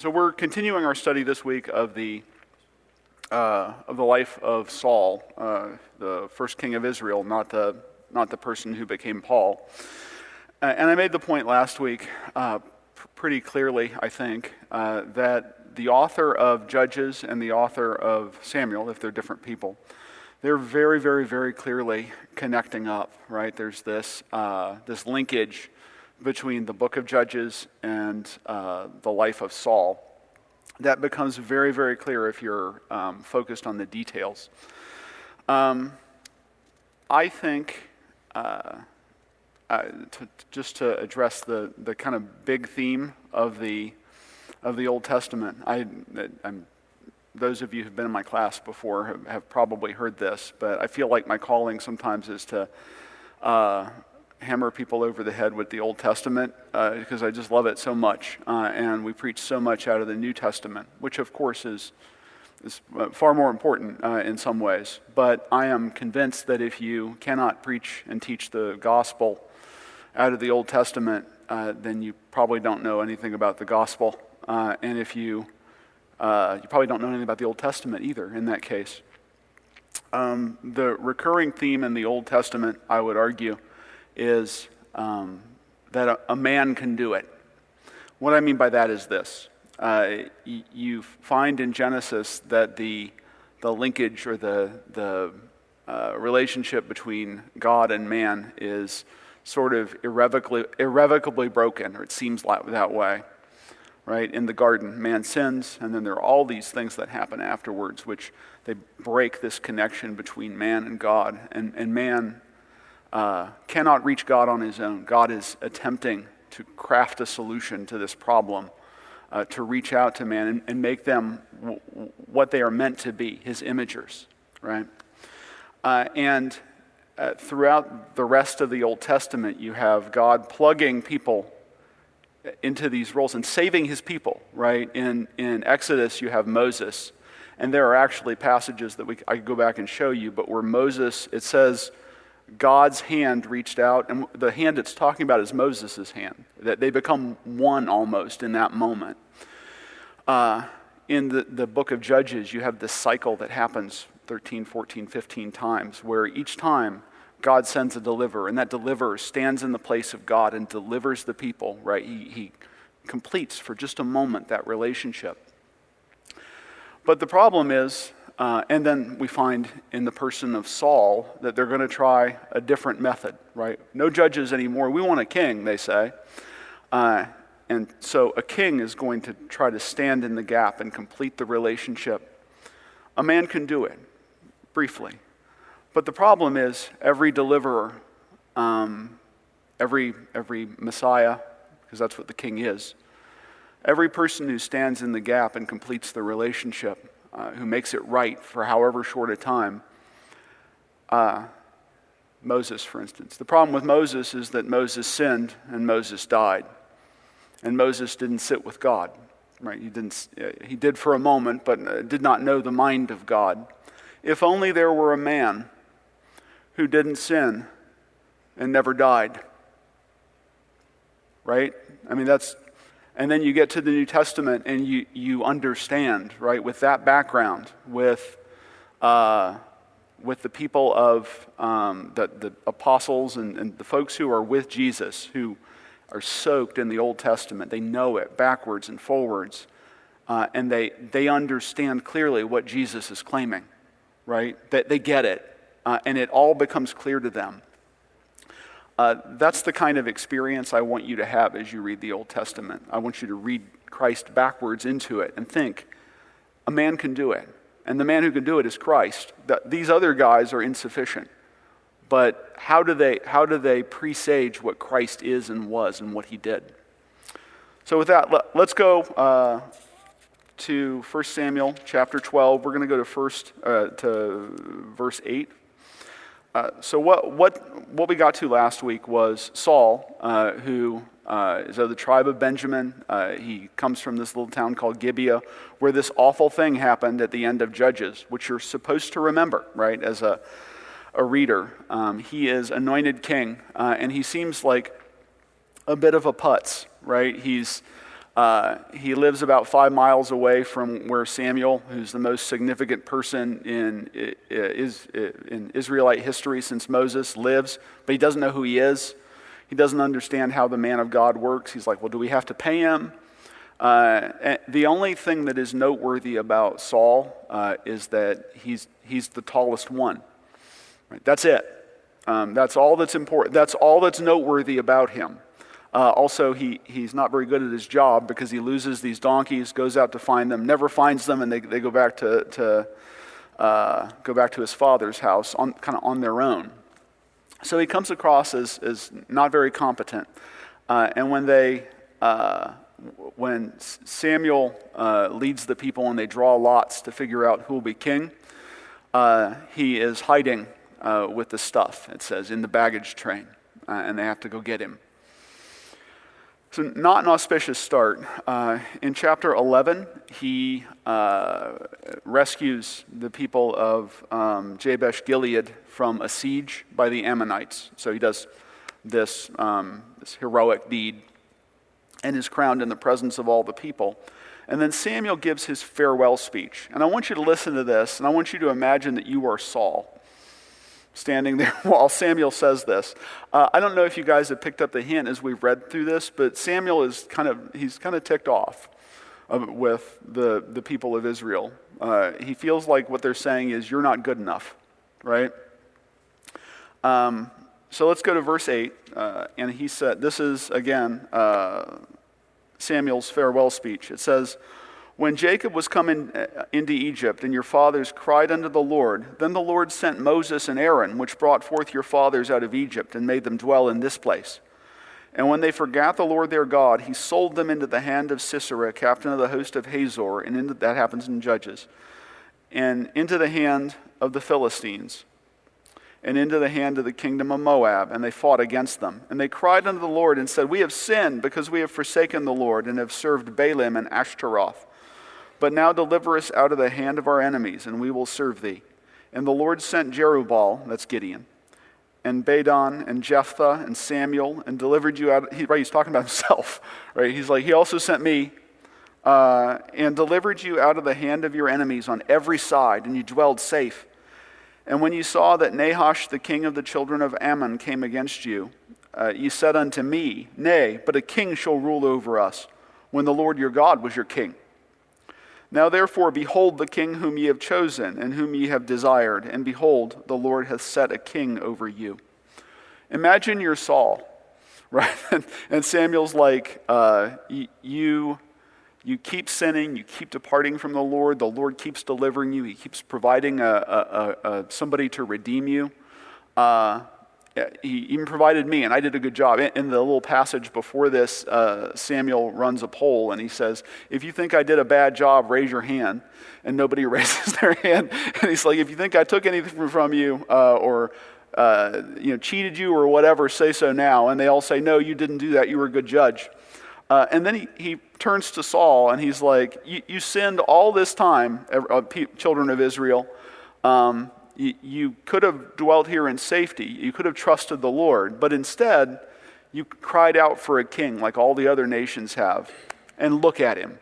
So we're continuing our study this week of the life of Saul, the first king of Israel, not the person who became Paul. And I made the point last week pretty clearly, I think, that the author of Judges and the author of Samuel, if they're different people, they're very, very, very clearly connecting up, right? There's this linkage between the book of Judges and the life of Saul. That becomes very, very clear if you're focused on the details. I think, just to address the kind of big theme of the Old Testament, those of you who've been in my class before have probably heard this, but I feel like my calling sometimes is to hammer people over the head with the Old Testament because I just love it so much, and we preach so much out of the New Testament, which of course is far more important in some ways. But I am convinced that if you cannot preach and teach the gospel out of the Old Testament, then you probably don't know anything about the gospel, and if you probably don't know anything about the Old Testament either in that case. The recurring theme in the Old Testament, I would argue, is that a man can do it. What I mean by that is this. You find in Genesis that the linkage or the relationship between God and man is sort of irrevocably broken, or it seems like that way. Right? In the garden, man sins, and then there are all these things that happen afterwards, which they break this connection between man and God, and man cannot reach God on his own. God is attempting to craft a solution to this problem, to reach out to man and make them what they are meant to be, his imagers, right? And throughout the rest of the Old Testament, you have God plugging people into these roles and saving his people, right? In Exodus, you have Moses, and there are actually passages that I could go back and show you, but where Moses, it says, God's hand reached out, and the hand it's talking about is Moses' hand, that they become one almost in that moment. In the book of Judges, you have this cycle that happens 13, 14, 15 times, where each time God sends a deliverer, and that deliverer stands in the place of God and delivers the people, right? He completes for just a moment that relationship. But the problem is, and then we find in the person of Saul that they're going to try a different method, right? No judges anymore. We want a king, they say. And so a king is going to try to stand in the gap and complete the relationship. A man can do it, briefly. But the problem is every deliverer, every Messiah, because that's what the king is, every person who stands in the gap and completes the relationship, who makes it right for however short a time. Moses, for instance. The problem with Moses is that Moses sinned and Moses died. And Moses didn't sit with God, right? He did for a moment, but did not know the mind of God. If only there were a man who didn't sin and never died, right? I mean, and then you get to the New Testament and you understand, right, with that background, with the people of the apostles and the folks who are with Jesus, who are soaked in the Old Testament. They know it backwards and forwards, and they understand clearly what Jesus is claiming, right? That they get it, and it all becomes clear to them. That's the kind of experience I want you to have as you read the Old Testament. I want you to read Christ backwards into it and think, a man can do it. And the man who can do it is Christ. These other guys are insufficient. But how do they presage what Christ is and was and what he did? So with that, let's go to 1 Samuel chapter 12. We're going to go to verse 8. So what we got to last week was Saul, who is of the tribe of Benjamin. He comes from this little town called Gibeah, where this awful thing happened at the end of Judges, which you're supposed to remember, right, as a reader. He is anointed king, and he seems like a bit of a putz, right? He's He lives about 5 miles away from where Samuel, who's the most significant person in Israelite history since Moses, lives, but he doesn't know who he is. He doesn't understand how the man of God works. He's like, well, do we have to pay him? The only thing that is noteworthy about Saul is that he's the tallest one. Right? That's it. That's all that's important. That's all that's noteworthy about him. Also, he's not very good at his job because he loses these donkeys, goes out to find them, never finds them, and they go back to his father's house kind of on their own. So he comes across as not very competent. And when Samuel leads the people and they draw lots to figure out who will be king, he is hiding with the stuff, it says, in the baggage train, and they have to go get him. So not an auspicious start. In chapter 11, he rescues the people of Jabesh Gilead from a siege by the Ammonites. So he does this heroic deed and is crowned in the presence of all the people. And then Samuel gives his farewell speech. And I want you to listen to this, and I want you to imagine that you are Saul, standing there while Samuel says this. I don't know if you guys have picked up the hint as we've read through this, but Samuel is kind of ticked off with the people of Israel. He feels like what they're saying is, you're not good enough, right? So let's go to verse 8. And he said, this is, again, Samuel's farewell speech. It says, when Jacob was come into Egypt, and your fathers cried unto the Lord, then the Lord sent Moses and Aaron, which brought forth your fathers out of Egypt, and made them dwell in this place. And when they forgat the Lord their God, he sold them into the hand of Sisera, captain of the host of Hazor, and that happens in Judges, and into the hand of the Philistines, and into the hand of the kingdom of Moab, and they fought against them. And they cried unto the Lord and said, we have sinned, because we have forsaken the Lord, and have served Baalim and Ashtaroth. But now deliver us out of the hand of our enemies, and we will serve thee. And the Lord sent Jerubbaal, that's Gideon, and Badon, and Jephthah, and Samuel, and delivered you out. He's talking about himself, right? He's like, he also sent me, and delivered you out of the hand of your enemies on every side, and you dwelled safe. And when you saw that Nahash, the king of the children of Ammon, came against you, you said unto me, nay, but a king shall rule over us, when the Lord your God was your king. Now therefore, behold the king whom ye have chosen, and whom ye have desired, and behold, the Lord hath set a king over you. Imagine you're Saul, right? And Samuel's like, you keep sinning, you keep departing from the Lord keeps delivering you, he keeps providing somebody to redeem you. He even provided me, and I did a good job. In the little passage before this, Samuel runs a poll, and he says, if you think I did a bad job, raise your hand. And nobody raises their hand. And he's like, if you think I took anything from you or cheated you or whatever, say so now. And they all say, no, you didn't do that. You were a good judge. And then he turns to Saul, and he's like, you sinned all this time, children of Israel. You could have dwelt here in safety. You could have trusted the Lord. But instead, you cried out for a king like all the other nations have. And look at him.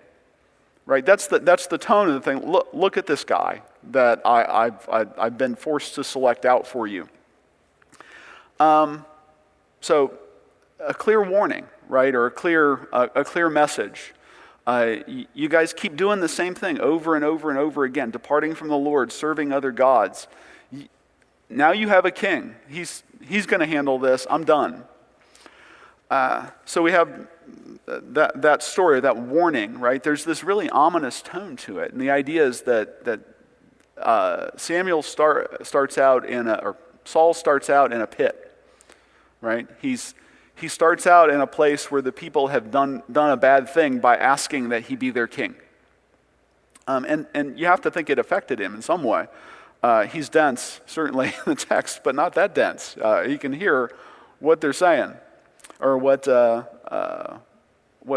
Right? That's the tone of the thing. Look at this guy that I've been forced to select out for you. So a clear warning, right? Or a clear message. You guys keep doing the same thing over and over and over again, departing from the Lord, serving other gods. Now you have a king. He's going to handle this. I'm done. So we have that story, that warning, right? There's this really ominous tone to it, and the idea is that Saul starts out in a pit, right? He starts out in a place where the people have done a bad thing by asking that he be their king. And you have to think it affected him in some way. He's dense, certainly in the text, but not that dense. He can hear what they're saying, or what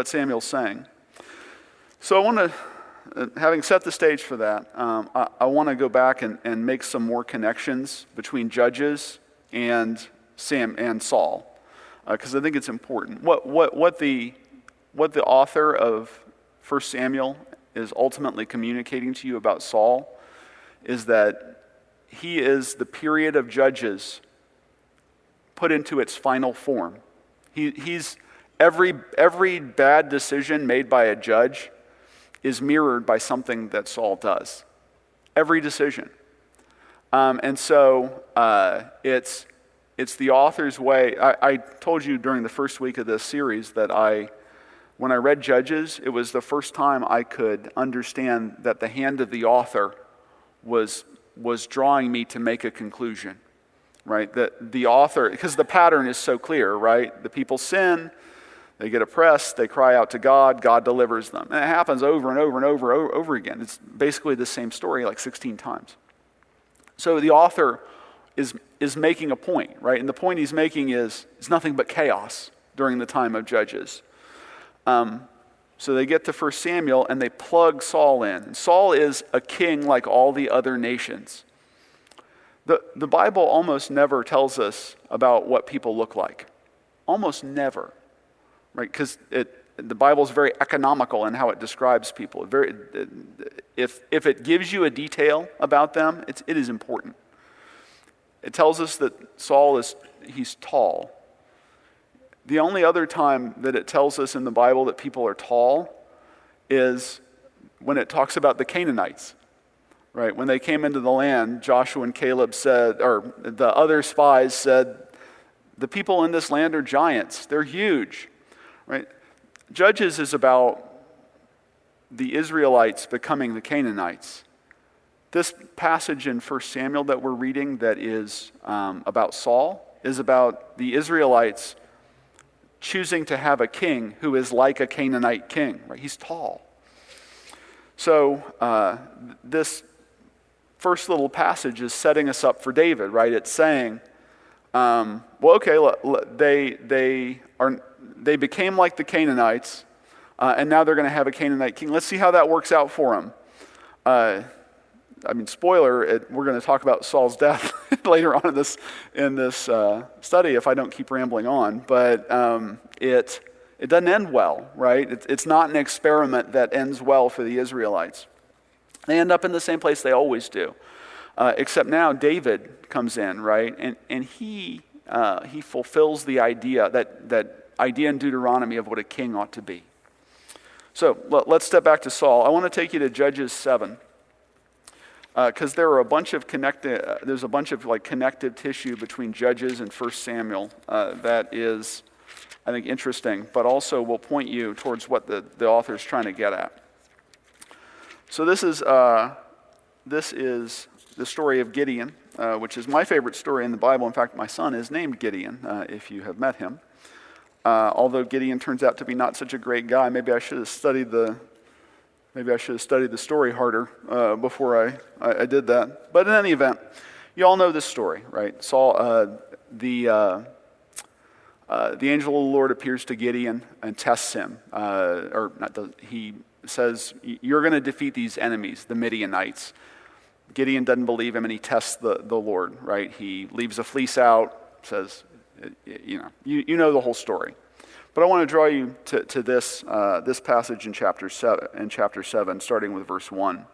Samuel's saying. So I want to, having set the stage for that, I want to go back and make some more connections between Judges and Saul. Because I think it's important. What the what the author of 1 Samuel is ultimately communicating to you about Saul is that he is the period of Judges put into its final form. He's every bad decision made by a judge is mirrored by something that Saul does. Every decision. And so it's the author's way. I told you during the first week of this series that when I read Judges, it was the first time I could understand that the hand of the author was drawing me to make a conclusion, right? That the author, because the pattern is so clear, right? The people sin, they get oppressed, they cry out to God, God delivers them. And it happens over and over and over again. It's basically the same story like 16 times. So the author is making a point, right? And the point he's making is nothing but chaos during the time of Judges. So they get to 1 Samuel and they plug Saul in. And Saul is a king like all the other nations. The Bible almost never tells us about what people look like. Almost never, right? Because the Bible is very economical in how it describes people. If it gives you a detail about them, it is important. It tells us that Saul he's tall. The only other time that it tells us in the Bible that people are tall is when it talks about the Canaanites, right? When they came into the land, Joshua and Caleb said, or the other spies said, the people in this land are giants. They're huge, right? Judges is about the Israelites becoming the Canaanites. This passage in 1 Samuel that we're reading that is about Saul is about the Israelites choosing to have a king who is like a Canaanite king, right? He's tall. So this first little passage is setting us up for David, right? It's saying, they became like the Canaanites, and now they're going to have a Canaanite king. Let's see how that works out for them. Spoiler, we're going to talk about Saul's death later on in this study if I don't keep rambling on. But it doesn't end well, right? It's not an experiment that ends well for the Israelites. They end up in the same place they always do. Except now David comes in, right? And he fulfills the idea, that idea in Deuteronomy of what a king ought to be. So let's step back to Saul. I want to take you to Judges 7. Because there's a bunch of connective tissue between Judges and 1 Samuel that is, I think, interesting, but also will point you towards what the author's trying to get at. So this is the story of Gideon, which is my favorite story in the Bible. In fact, my son is named Gideon, if you have met him. Although Gideon turns out to be not such a great guy, maybe I should have studied the story harder before I did that. But in any event, you all know this story, right? Saul, the angel of the Lord appears to Gideon and tests him. He says, you're going to defeat these enemies, the Midianites. Gideon doesn't believe him and he tests the Lord, right? He leaves a fleece out, says, you know the whole story. But I want to draw you to this passage in chapter 7, starting with verse 1.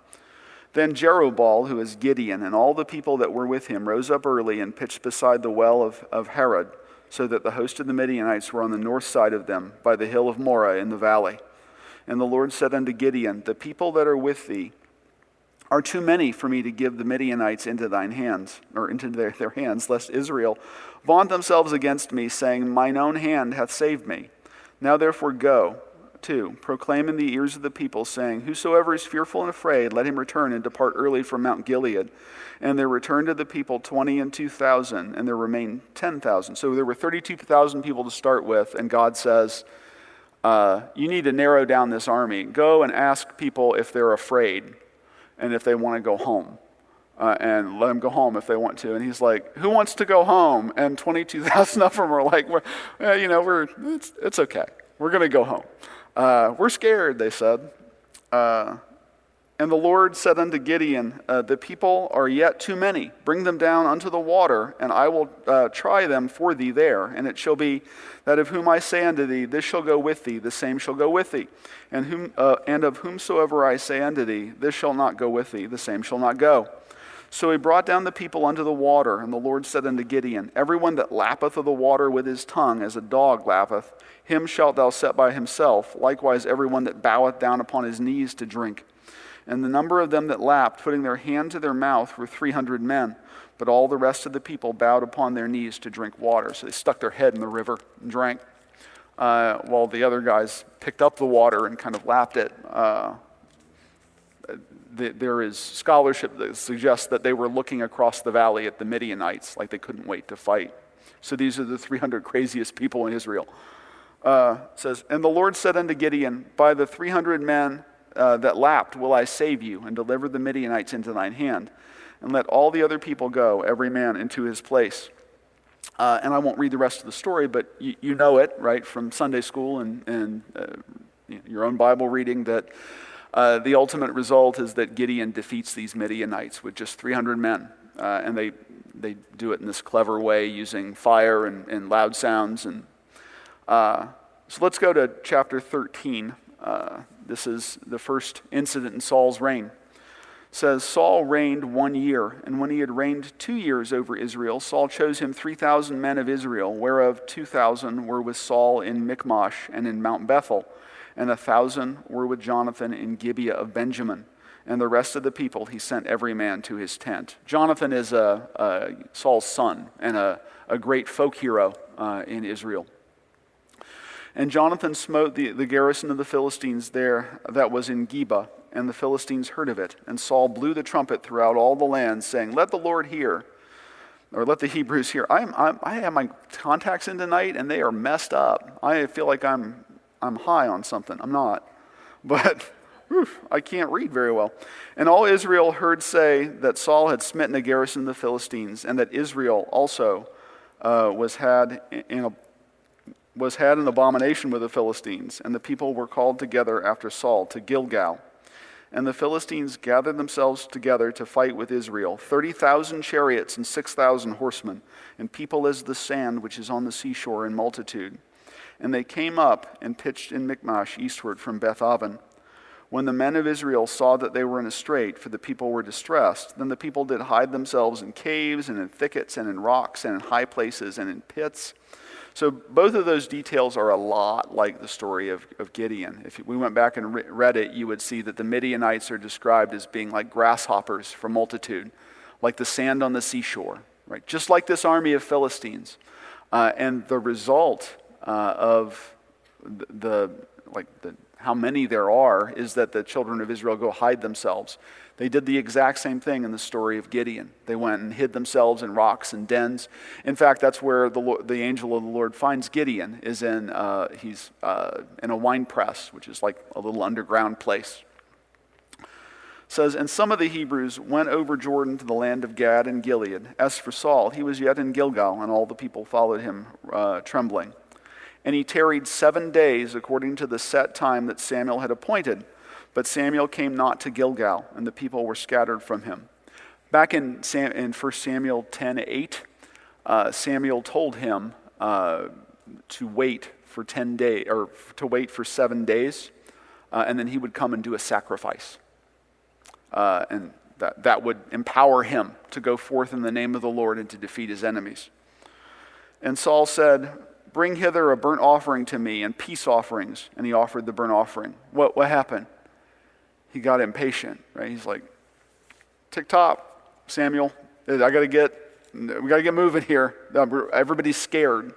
Then Jerubbaal, who is Gideon, and all the people that were with him rose up early and pitched beside the well of Harod, so that the host of the Midianites were on the north side of them, by the hill of Moreh in the valley. And the Lord said unto Gideon, the people that are with thee are too many for me to give the Midianites into thine hands, or into their hands, lest Israel vaunt themselves against me, saying, mine own hand hath saved me. Now therefore go, proclaim in the ears of the people, saying, whosoever is fearful and afraid, let him return and depart early from Mount Gilead. And there returned to the people 22,000, and there remained 10,000. So there were 32,000 people to start with, and God says, you need to narrow down this army. Go and ask people if they're afraid and if they want to go home. And let them go home if they want to. And he's like, who wants to go home? And 22,000 of them are like, it's okay. We're going to go home. We're scared, they said. And the Lord said unto Gideon, the people are yet too many. Bring them down unto the water, and I will try them for thee there. And it shall be that of whom I say unto thee, this shall go with thee, the same shall go with thee. And of whomsoever I say unto thee, this shall not go with thee, the same shall not go. So he brought down the people unto the water, and the Lord said unto Gideon, everyone that lappeth of the water with his tongue, as a dog lappeth, him shalt thou set by himself. Likewise everyone that boweth down upon his knees to drink. And the number of them that lapped, putting their hand to their mouth, were 300 men. But all the rest of the people bowed upon their knees to drink water. So they stuck their head in the river and drank, while the other guys picked up the water and kind of lapped it. There is scholarship that suggests that they were looking across the valley at the Midianites, like they couldn't wait to fight. So these are the 300 craziest people in Israel. It says, and the Lord said unto Gideon, by the 300 men that lapped will I save you, and deliver the Midianites into thine hand. And let all the other people go, every man into his place. And I won't read the rest of the story, but you know it, right, from Sunday school and your own Bible reading, that the ultimate result is that Gideon defeats these Midianites with just 300 men. And they do it in this clever way, using fire and loud sounds. And so let's go to chapter 13. This is the first incident in Saul's reign. It says, Saul reigned 1 year, and when he had reigned 2 years over Israel, Saul chose him 3,000 men of Israel, whereof 2,000 were with Saul in Michmash and in Mount Bethel, and 1,000 were with Jonathan in Gibeah of Benjamin. And the rest of the people he sent every man to his tent. Jonathan is Saul's son and a great folk hero in Israel. And Jonathan smote the garrison of the Philistines there that was in Geba, and the Philistines heard of it. And Saul blew the trumpet throughout all the land, saying, let the Lord hear, or let the Hebrews hear. I have my contacts in tonight, and they are messed up. I feel like I'm high on something. I'm not. But I can't read very well. And all Israel heard say that Saul had smitten the garrison of the Philistines, and that Israel also was had an abomination with the Philistines, and the people were called together after Saul to Gilgal. And the Philistines gathered themselves together to fight with Israel, 30,000 chariots and 6,000 horsemen, and people as the sand which is on the seashore in multitude. And they came up and pitched in Michmash eastward from Beth-aven. When the men of Israel saw that they were in a strait, for the people were distressed, then the people did hide themselves in caves and in thickets and in rocks and in high places and in pits. So both of those details are a lot like the story of Gideon. If we went back and read it, you would see that the Midianites are described as being like grasshoppers for multitude, like the sand on the seashore, right? Just like this army of Philistines. And the result of how many there are is that the children of Israel go hide themselves. They did the exact same thing in the story of Gideon. They went and hid themselves in rocks and dens. In fact, that's where the angel of the Lord finds Gideon, is he's in a wine press, which is like a little underground place. It says, and some of the Hebrews went over Jordan to the land of Gad and Gilead. As for Saul, he was yet in Gilgal, and all the people followed him trembling. And he tarried 7 days according to the set time that Samuel had appointed. But Samuel came not to Gilgal, and the people were scattered from him. Back in 1 Samuel 10:8, Samuel told him to wait for 10 days, or to wait for 7 days, and then he would come and do a sacrifice. And that would empower him to go forth in the name of the Lord and to defeat his enemies. And Saul said, bring hither a burnt offering to me and peace offerings. And he offered the burnt offering. What happened? He got impatient, right? He's like, tick-tock, Samuel, we got to get moving here. Everybody's scared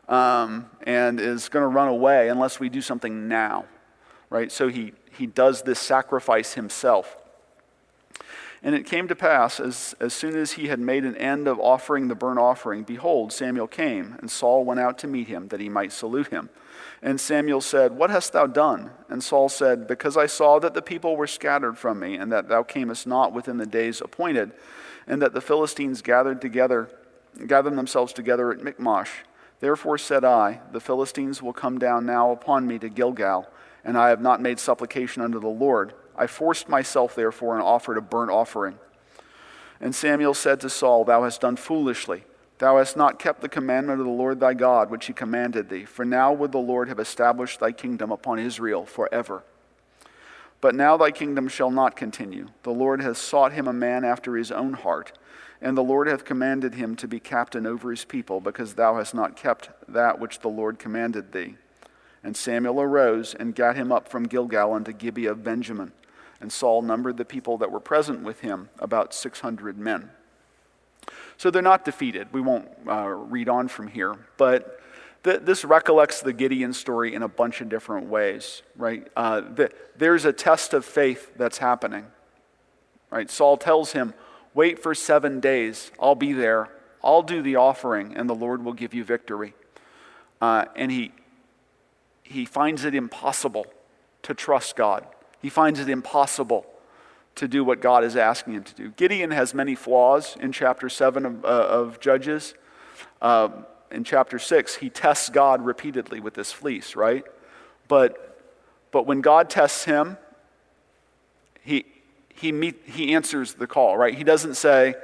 and is going to run away unless we do something now, right? So he does this sacrifice himself. And it came to pass, as soon as he had made an end of offering the burnt offering, behold, Samuel came, and Saul went out to meet him, that he might salute him. And Samuel said, what hast thou done? And Saul said, because I saw that the people were scattered from me, and that thou camest not within the days appointed, and that the Philistines gathered themselves together at Michmash. Therefore said I, the Philistines will come down now upon me to Gilgal, and I have not made supplication unto the Lord. I forced myself, therefore, and offered a burnt offering. And Samuel said to Saul, Thou hast done foolishly. Thou hast not kept the commandment of the Lord thy God, which he commanded thee. For now would the Lord have established thy kingdom upon Israel forever. But now thy kingdom shall not continue. The Lord has sought him a man after his own heart, and the Lord hath commanded him to be captain over his people, because thou hast not kept that which the Lord commanded thee. And Samuel arose and gat him up from Gilgal unto Gibeah of Benjamin. And Saul numbered the people that were present with him, about 600 men. So they're not defeated. We won't read on from here. But this recollects the Gideon story in a bunch of different ways, right? There's a test of faith that's happening, right? Saul tells him, wait for 7 days. I'll be there. I'll do the offering, and the Lord will give you victory. And he finds it impossible to trust God. He finds it impossible to do what God is asking him to do. Gideon has many flaws in chapter 7 of Judges. In chapter 6, he tests God repeatedly with this fleece, right? But when God tests him, he answers the call, right? He doesn't say,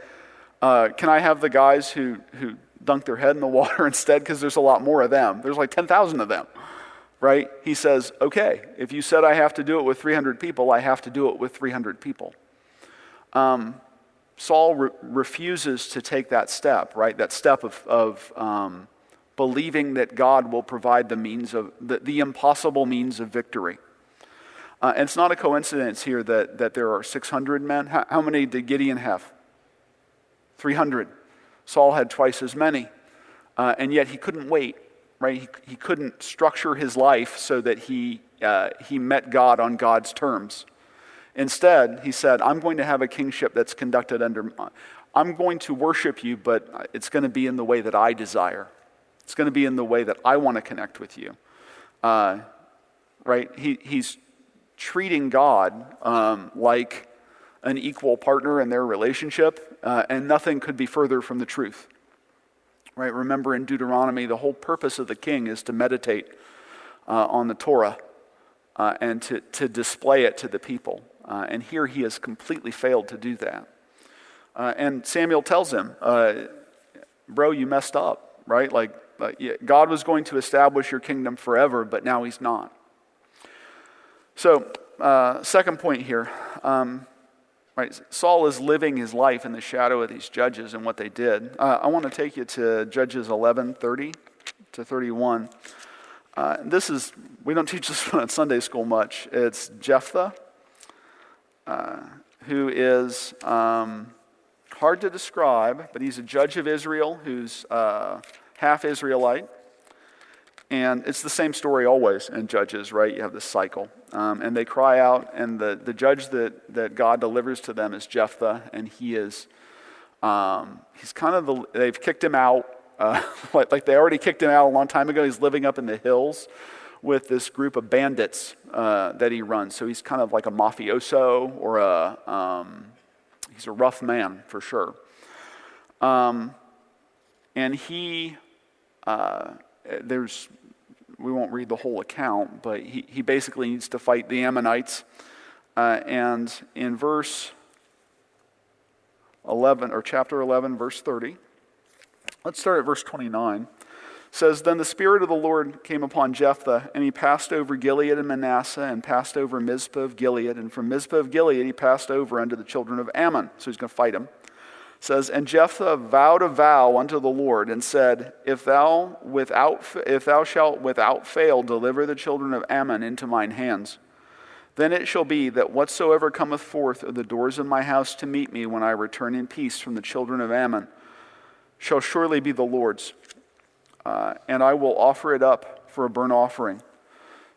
can I have the guys who dunk their head in the water instead? Because there's a lot more of them. There's like 10,000 of them. Right? He says, okay, if you said I have to do it with 300 people, I have to do it with 300 people. Saul refuses to take that step, right? That step of believing that God will provide the means of the impossible means of victory. And it's not a coincidence here that there are 600 men. How many did Gideon have? 300. Saul had twice as many, and yet he couldn't wait. Right? He couldn't structure his life so that he met God on God's terms. Instead, he said, I'm going to have a kingship that's conducted I'm going to worship you, but it's going to be in the way that I desire. It's going to be in the way that I want to connect with you. Right? He's treating God like an equal partner in their relationship, and nothing could be further from the truth. Right, remember in Deuteronomy, the whole purpose of the king is to meditate on the Torah and to display it to the people. And here he has completely failed to do that. And Samuel tells him, bro, you messed up, right? God was going to establish your kingdom forever, but now he's not. So, second point here. Right, Saul is living his life in the shadow of these judges and what they did. I want to take you to Judges 11:30 to 31. We don't teach this one at Sunday school much. It's Jephthah, who is hard to describe, but he's a judge of Israel who's half Israelite. And it's the same story always in Judges, right? You have this cycle. And they cry out, and the judge that God delivers to them is Jephthah, and he's kind of they've kicked him out, like they already kicked him out a long time ago. He's living up in the hills with this group of bandits that he runs. So he's kind of like a mafioso, or he's a rough man for sure. And we won't read the whole account, but he basically needs to fight the Ammonites. And in verse 11, or chapter 11, verse 30, let's start at verse 29. It says, Then the Spirit of the Lord came upon Jephthah, and he passed over Gilead and Manasseh, and passed over Mizpah of Gilead. And from Mizpah of Gilead he passed over unto the children of Ammon. So he's going to fight them. It says, And Jephthah vowed a vow unto the Lord, and said, If thou shalt without fail deliver the children of Ammon into mine hands, then it shall be that whatsoever cometh forth of the doors of my house to meet me when I return in peace from the children of Ammon shall surely be the Lord's, and I will offer it up for a burnt offering.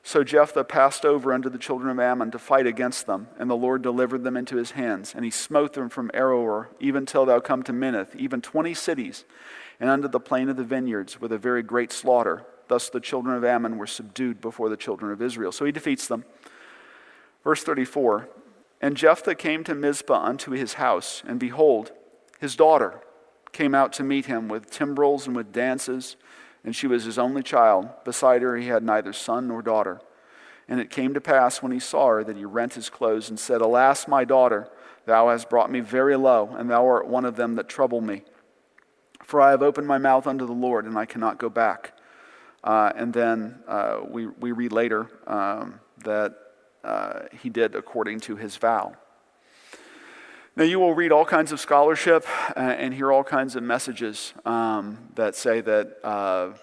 So Jephthah passed over unto the children of Ammon to fight against them, and the Lord delivered them into his hands. And he smote them from Aroer, even till thou come to Minnith, even 20 cities, and unto the plain of the vineyards, with a very great slaughter. Thus the children of Ammon were subdued before the children of Israel. So he defeats them. Verse 34, And Jephthah came to Mizpah unto his house, and behold, his daughter came out to meet him with timbrels and with dances, and she was his only child. Beside her he had neither son nor daughter. And it came to pass when he saw her that he rent his clothes and said, Alas, my daughter, thou hast brought me very low, and thou art one of them that trouble me. For I have opened my mouth unto the Lord, and I cannot go back. And then we read later that he did according to his vow. Now you will read all kinds of scholarship and hear all kinds of messages that say that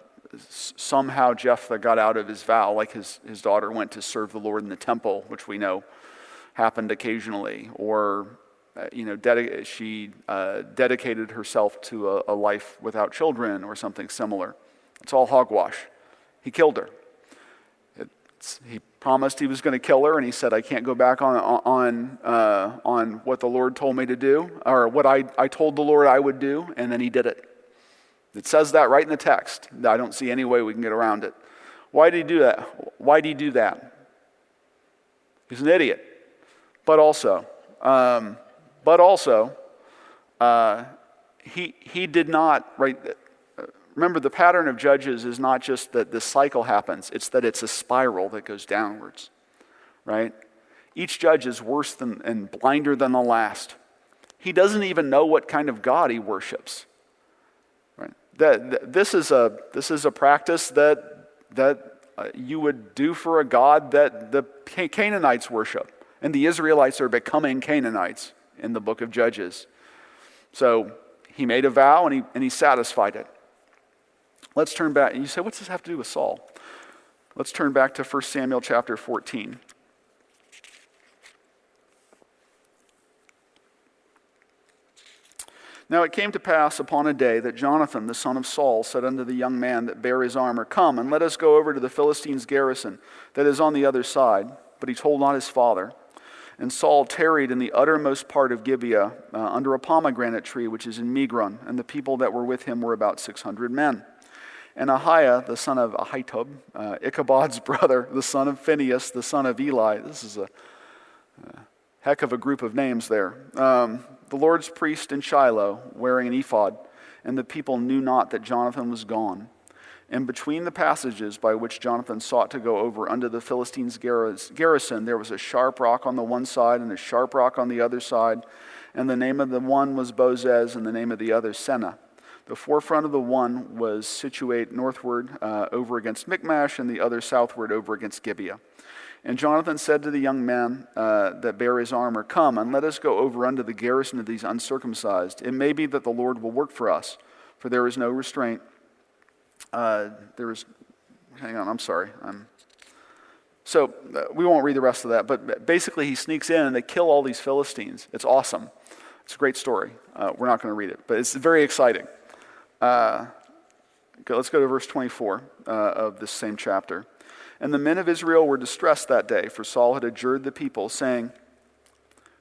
somehow Jephthah got out of his vow, like his daughter went to serve the Lord in the temple, which we know happened occasionally, or she dedicated herself to a life without children or something similar. It's all hogwash. He killed her. He promised he was going to kill her, and he said, I can't go back on what the Lord told me to do, or what I told the Lord I would do, and then he did it. It says that right in the text. I don't see any way we can get around it. Why did he do that? Why did he do that? He's an idiot. But also, he did not, right? Remember, the pattern of Judges is not just that this cycle happens, it's that it's a spiral that goes downwards, right? Each judge is worse than and blinder than the last. He doesn't even know what kind of God he worships. Right? This is a practice that you would do for a God that the Canaanites worship, and the Israelites are becoming Canaanites in the book of Judges. So he made a vow and he satisfied it. Let's turn back. And you say, what's this have to do with Saul? Let's turn back to 1 Samuel chapter 14. Now it came to pass upon a day that Jonathan, the son of Saul, said unto the young man that bare his armor, Come, and let us go over to the Philistines' garrison that is on the other side. But he told not his father. And Saul tarried in the uttermost part of Gibeah under a pomegranate tree which is in Migron, and the people that were with him were about 600 men. And Ahiah, the son of Ahitub, Ichabod's brother, the son of Phinehas, the son of Eli. This is a heck of a group of names there. The Lord's priest in Shiloh, wearing an ephod, and the people knew not that Jonathan was gone. And between the passages by which Jonathan sought to go over unto the Philistines' garrison, there was a sharp rock on the one side and a sharp rock on the other side. And the name of the one was Bozez, and the name of the other Seneh. The forefront of the one was situate northward over against Michmash, and the other southward over against Gibeah. And Jonathan said to the young man that bare his armor, Come, and let us go over unto the garrison of these uncircumcised. It may be that the Lord will work for us, for there is no restraint. Hang on, I'm sorry. So we won't read the rest of that, but basically he sneaks in and they kill all these Philistines. It's awesome. It's a great story. We're not going to read it, but it's very exciting. Let's go to verse 24 of this same chapter. And the men of Israel were distressed that day, for Saul had adjured the people, saying,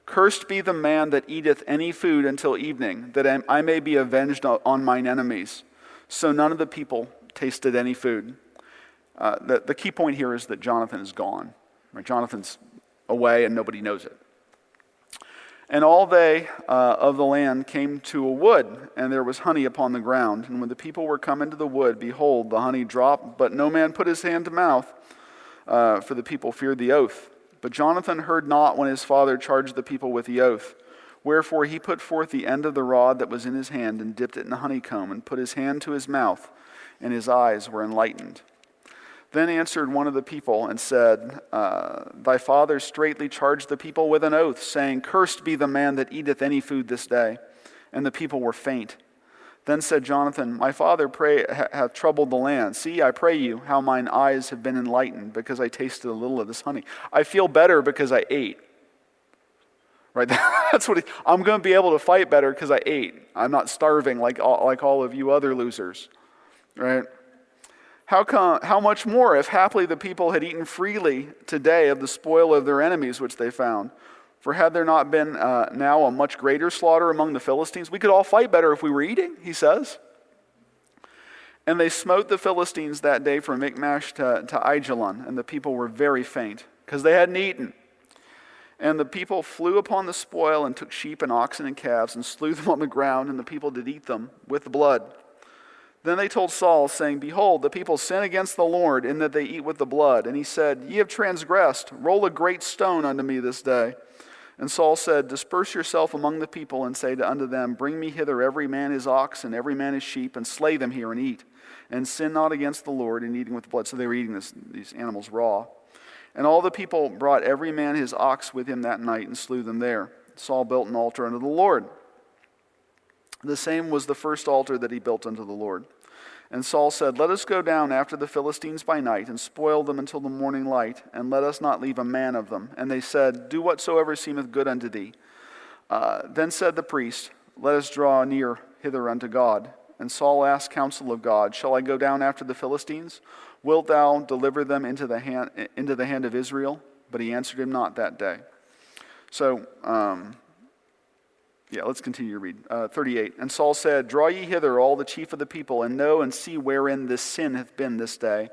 Cursed be the man that eateth any food until evening, that I may be avenged on mine enemies. So none of the people tasted any food. The key point here is that Jonathan is gone. Right? Jonathan's away and nobody knows it. And all they of the land came to a wood, and there was honey upon the ground. And when the people were come into the wood, behold, the honey dropped, but no man put his hand to mouth, for the people feared the oath. But Jonathan heard not when his father charged the people with the oath. Wherefore he put forth the end of the rod that was in his hand, and dipped it in a honeycomb, and put his hand to his mouth, and his eyes were enlightened. Then answered one of the people and said, Thy father straitly charged the people with an oath, saying, Cursed be the man that eateth any food this day. And the people were faint. Then said Jonathan, My father hath troubled the land. See, I pray you, how mine eyes have been enlightened, because I tasted a little of this honey. I feel better because I ate. Right? That's what I'm going to be able to fight better because I ate. I'm not starving like all of you other losers. Right? How much more if haply the people had eaten freely today of the spoil of their enemies which they found? For had there not been now a much greater slaughter among the Philistines? We could all fight better if we were eating, he says. And they smote the Philistines that day from Michmash to Aijalon, and the people were very faint, because they hadn't eaten. And the people flew upon the spoil, and took sheep and oxen and calves, and slew them on the ground, and the people did eat them with the blood. Then they told Saul, saying, Behold, the people sin against the Lord in that they eat with the blood. And he said, Ye have transgressed. Roll a great stone unto me this day. And Saul said, Disperse yourself among the people, and say unto them, Bring me hither every man his ox, and every man his sheep, and slay them here, and eat. And sin not against the Lord in eating with the blood. So they were eating these animals raw. And all the people brought every man his ox with him that night, and slew them there. Saul built an altar unto the Lord. The same was the first altar that he built unto the Lord. And Saul said, Let us go down after the Philistines by night, and spoil them until the morning light, and let us not leave a man of them. And they said, Do whatsoever seemeth good unto thee. Then said the priest, Let us draw near hither unto God. And Saul asked counsel of God, Shall I go down after the Philistines? Wilt thou deliver them into the hand of Israel? But he answered him not that day. So, let's continue to read. 38. And Saul said, Draw ye hither all the chief of the people, and know and see wherein this sin hath been this day.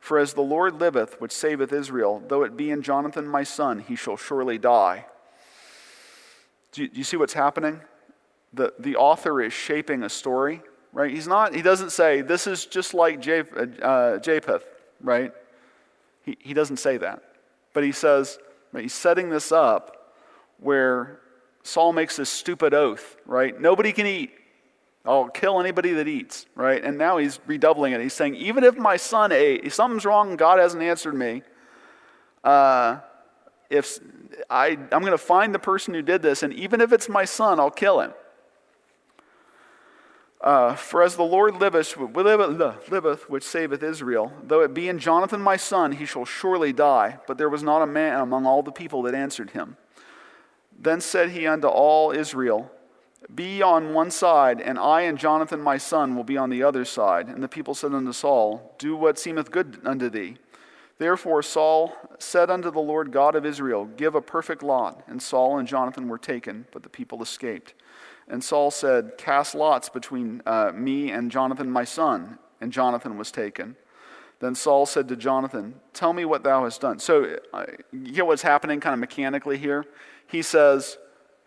For as the Lord liveth, which saveth Israel, though it be in Jonathan my son, he shall surely die. Do you see what's happening? The author is shaping a story, right? He doesn't say, this is just like Japheth, right? He doesn't say that. But he says, right, he's setting this up where Saul makes this stupid oath, right? Nobody can eat. I'll kill anybody that eats, right? And now he's redoubling it. He's saying, even if my son ate, if something's wrong and God hasn't answered me, I'm going to find the person who did this, and even if it's my son, I'll kill him. For as the Lord liveth, which saveth Israel, though it be in Jonathan my son, he shall surely die. But there was not a man among all the people that answered him. Then said he unto all Israel, Be on one side, and I and Jonathan my son will be on the other side. And the people said unto Saul, Do what seemeth good unto thee. Therefore Saul said unto the Lord God of Israel, Give a perfect lot. And Saul and Jonathan were taken, but the people escaped. And Saul said, Cast lots between me and Jonathan my son. And Jonathan was taken. Then Saul said to Jonathan, Tell me what thou hast done. So you get what's happening kind of mechanically here? He says,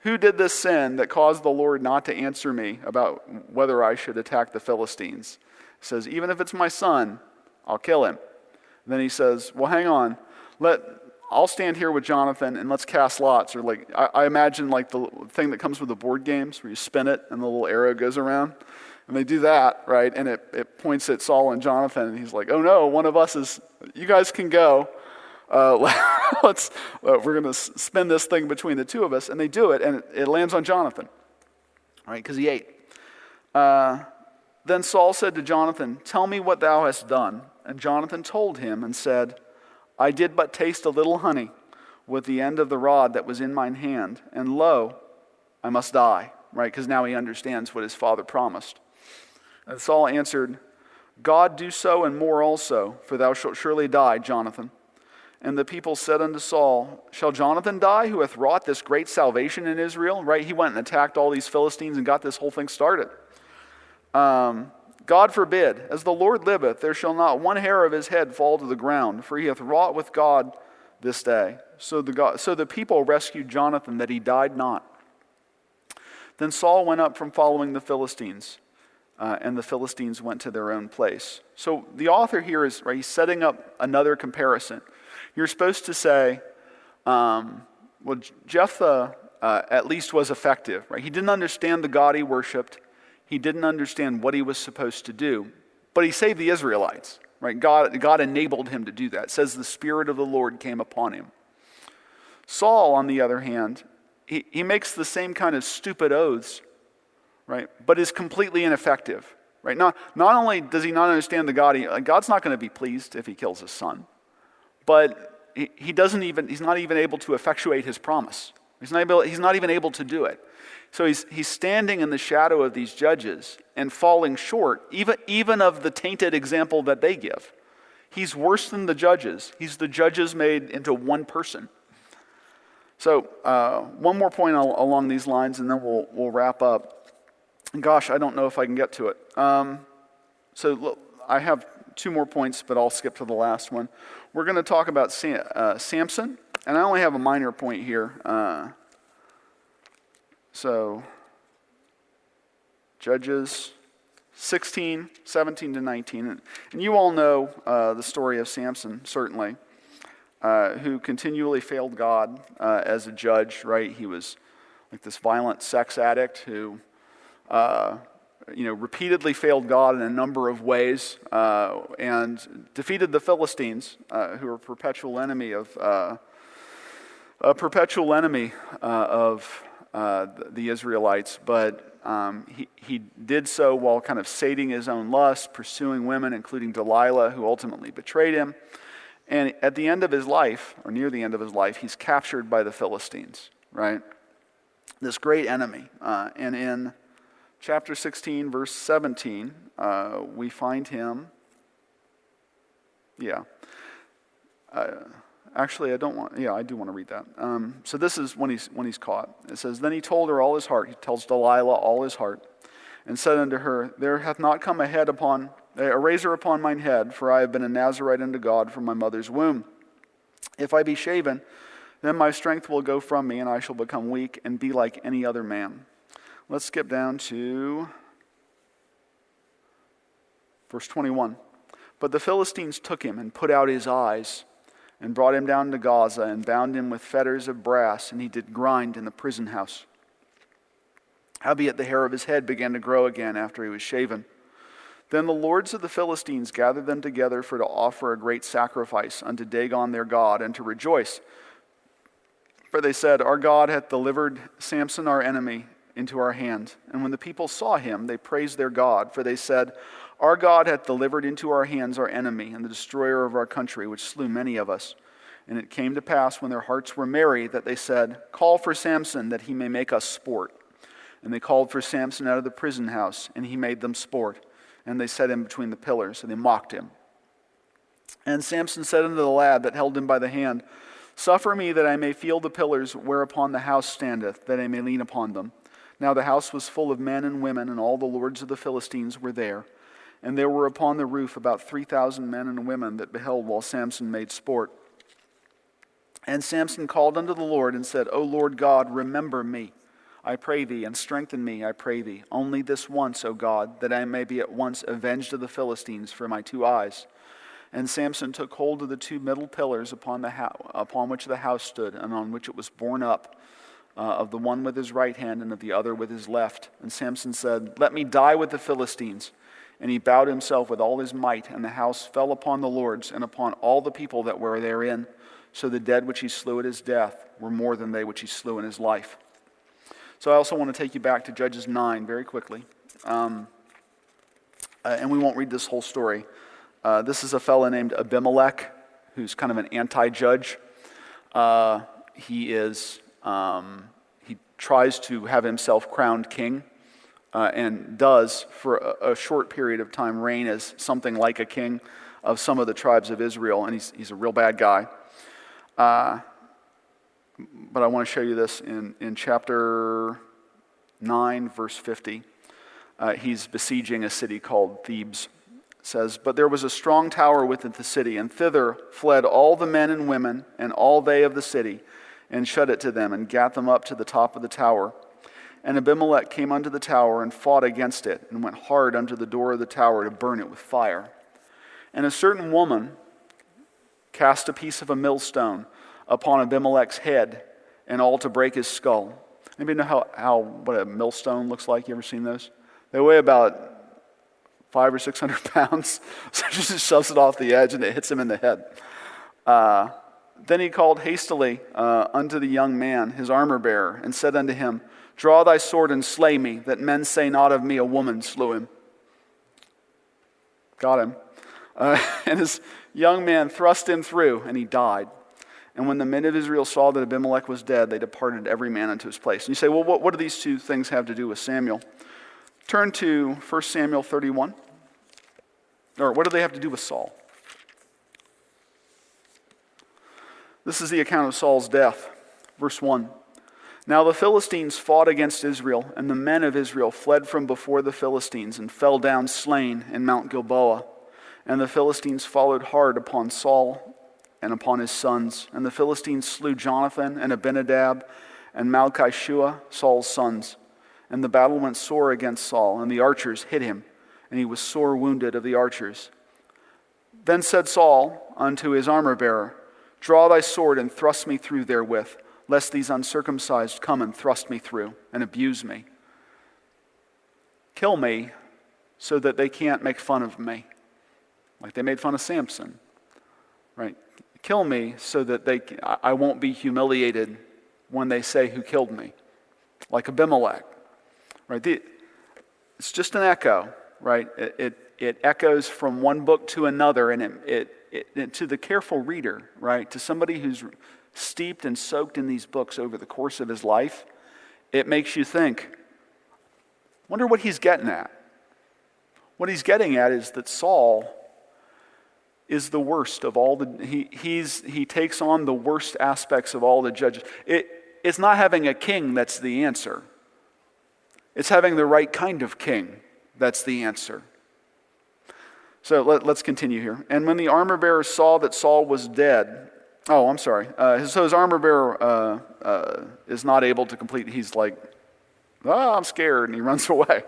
Who did this sin that caused the Lord not to answer me about whether I should attack the Philistines? He says, Even if it's my son, I'll kill him. And then he says, Well, hang on. I'll stand here with Jonathan and let's cast lots. Or like I imagine like the thing that comes with the board games where you spin it and the little arrow goes around. And they do that, right? And it points at Saul and Jonathan, and he's like, "Oh no, one of us is. You guys can go. We're going to spin this thing between the two of us." And they do it, and it lands on Jonathan, right? Because he ate. Then Saul said to Jonathan, "Tell me what thou hast done." And Jonathan told him and said, "I did but taste a little honey with the end of the rod that was in mine hand, and lo, I must die." Right? Because now he understands what his father promised. And Saul answered, "God do so and more also, for thou shalt surely die, Jonathan." And the people said unto Saul, "Shall Jonathan die, who hath wrought this great salvation in Israel?" Right? He went and attacked all these Philistines and got this whole thing started. "God forbid, as the Lord liveth, there shall not one hair of his head fall to the ground, for he hath wrought with God this day." So the people rescued Jonathan, that he died not. Then Saul went up from following the Philistines, and the Philistines went to their own place. So the author here is, right, he's setting up another comparison. You're supposed to say, Jephthah at least was effective, right? He didn't understand the God he worshipped. He didn't understand what he was supposed to do, but he saved the Israelites, right? God enabled him to do that. It says the Spirit of the Lord came upon him. Saul, on the other hand, he makes the same kind of stupid oaths, right? But is completely ineffective, right? Not only does he not understand the God, God's not going to be pleased if he kills his son, but he's not even able to effectuate his promise. He's not even able to do it. So he's standing in the shadow of these judges and falling short, even of the tainted example that they give. He's worse than the judges. He's the judges made into one person. So one more point along these lines, and then we'll wrap up. And gosh, I don't know if I can get to it. So look, I have two more points, but I'll skip to the last one. We're going to talk about Samson, and I only have a minor point here. So Judges 16, 17 to 19. And you all know the story of Samson, certainly, who continually failed God as a judge, right? He was like this violent sex addict who repeatedly failed God in a number of ways and defeated the Philistines, who were a perpetual enemy of the Israelites. But he did so while kind of sating his own lust, pursuing women, including Delilah, who ultimately betrayed him. And at the end of his life, or near the end of his life, he's captured by the Philistines, right? This great enemy. And in chapter 16, verse 17, we find him. Actually, I do want to read that. So this is when he's caught. It says, "Then he told her all his heart." He tells Delilah all his heart, and said unto her, "There hath not come a razor upon mine head, for I have been a Nazarite unto God from my mother's womb. If I be shaven, then my strength will go from me, and I shall become weak and be like any other man." Let's skip down to verse 21. "But the Philistines took him and put out his eyes, and brought him down to Gaza, and bound him with fetters of brass, and he did grind in the prison house. Howbeit the hair of his head began to grow again after he was shaven. Then the lords of the Philistines gathered them together for to offer a great sacrifice unto Dagon their god, and to rejoice. For they said, Our God hath delivered Samson our enemy into our hand. And when the people saw him, they praised their God, for they said, Our God hath delivered into our hands our enemy, and the destroyer of our country, which slew many of us. And it came to pass, when their hearts were merry, that they said, Call for Samson, that he may make us sport. And they called for Samson out of the prison house, and he made them sport. And they set him between the pillars, and they mocked him. And Samson said unto the lad that held him by the hand, Suffer me that I may feel the pillars whereupon the house standeth, that I may lean upon them. Now the house was full of men and women, and all the lords of the Philistines were there. And there were upon the roof about 3,000 men and women that beheld while Samson made sport. And Samson called unto the Lord and said, O Lord God, remember me, I pray thee, and strengthen me, I pray thee, only this once, O God, that I may be at once avenged of the Philistines for my 2 eyes. And Samson took hold of the 2 middle pillars upon which the house stood, and on which it was borne up, of the one with his right hand and of the other with his left. And Samson said, Let me die with the Philistines. And he bowed himself with all his might, and the house fell upon the lords and upon all the people that were therein. So the dead which he slew at his death were more than they which he slew in his life. So I also want to take you back to Judges 9 very quickly. And we won't read this whole story. This is a fellow named Abimelech, who's kind of an anti-judge. He tries to have himself crowned king, and does, for a short period of time, reign as something like a king of some of the tribes of Israel, and he's a real bad guy. But I want to show you this in chapter 9, verse 50. He's besieging a city called Thebes. It says, But there was a strong tower within the city, and thither fled all the men and women, and all they of the city, and shut it to them, and gat them up to the top of the tower. And Abimelech came unto the tower, and fought against it, and went hard unto the door of the tower to burn it with fire. And a certain woman cast a piece of a millstone upon Abimelech's head, and all to break his skull. Anybody know what a millstone looks like? You ever seen those? They weigh about 500 or 600 pounds. So she just shoves it off the edge, and it hits him in the head. Then he called hastily unto the young man, his armor-bearer, and said unto him, Draw thy sword and slay me, that men say not of me a woman slew him. Got him. And his young man thrust him through, and he died. And when the men of Israel saw that Abimelech was dead, they departed every man unto his place. And you say, well, what do these 2 things have to do with Samuel? Turn to 1 Samuel 31. Or what do they have to do with Saul? This is the account of Saul's death. Verse 1. Now the Philistines fought against Israel, and the men of Israel fled from before the Philistines, and fell down slain in Mount Gilboa. And the Philistines followed hard upon Saul and upon his sons. And the Philistines slew Jonathan and Abinadab and Malchishua, Saul's sons. And the battle went sore against Saul, and the archers hit him. and he was sore wounded of the archers. Then said Saul unto his armor-bearer, Draw thy sword and thrust me through therewith, lest these uncircumcised come and thrust me through and abuse me. Kill me so that they can't make fun of me, like they made fun of Samson, right? Kill me so that I won't be humiliated when they say who killed me, like Abimelech, right? It's just an echo, right? It echoes from one book to another, and it to the careful reader, right? To somebody who's steeped and soaked in these books over the course of his life, it makes you think, wonder what he's getting at. What he's getting at is that Saul is the worst of all he takes on the worst aspects of all the judges. It's not having a king that's the answer. It's having the right kind of king that's the answer. So let's continue here. And when the armor-bearer saw that Saul was dead, so his armor-bearer is not able to complete, he's like, I'm scared, and he runs away.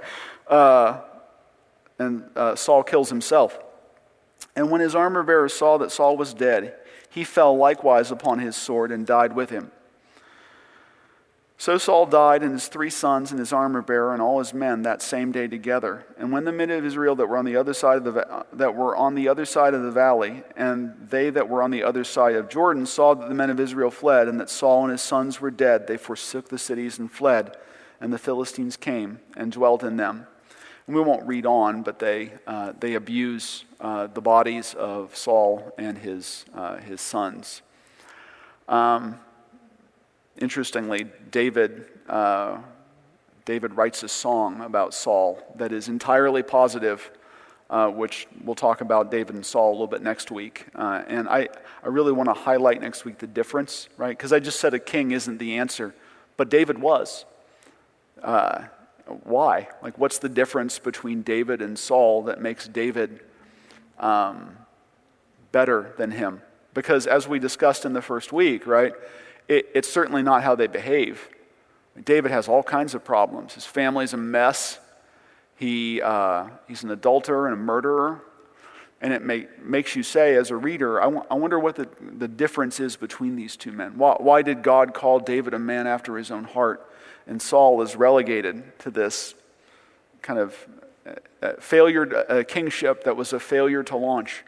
And Saul kills himself. And when his armor-bearer saw that Saul was dead, he fell likewise upon his sword and died with him. So Saul died, and his 3 sons, and his armor-bearer, and all his men that same day together. And when the men of Israel that were on the other side of the valley, and they that were on the other side of Jordan, saw that the men of Israel fled, and that Saul and his sons were dead, they forsook the cities and fled. And the Philistines came and dwelt in them. And we won't read on, but they abuse the bodies of Saul and his sons. Interestingly, David writes a song about Saul that is entirely positive, which we'll talk about David and Saul a little bit next week. And I really want to highlight next week the difference, right? Because I just said a king isn't the answer, but David was. Why? Like, what's the difference between David and Saul that makes David better than him? Because as we discussed in the first week, right, it's certainly not how they behave. David has all kinds of problems. His family's a mess. He's an adulterer and a murderer. And it makes you say, as a reader, I wonder what the difference is between these two men. Why did God call David a man after his own heart, and Saul is relegated to this kind of failure, kingship that was a failure to launch?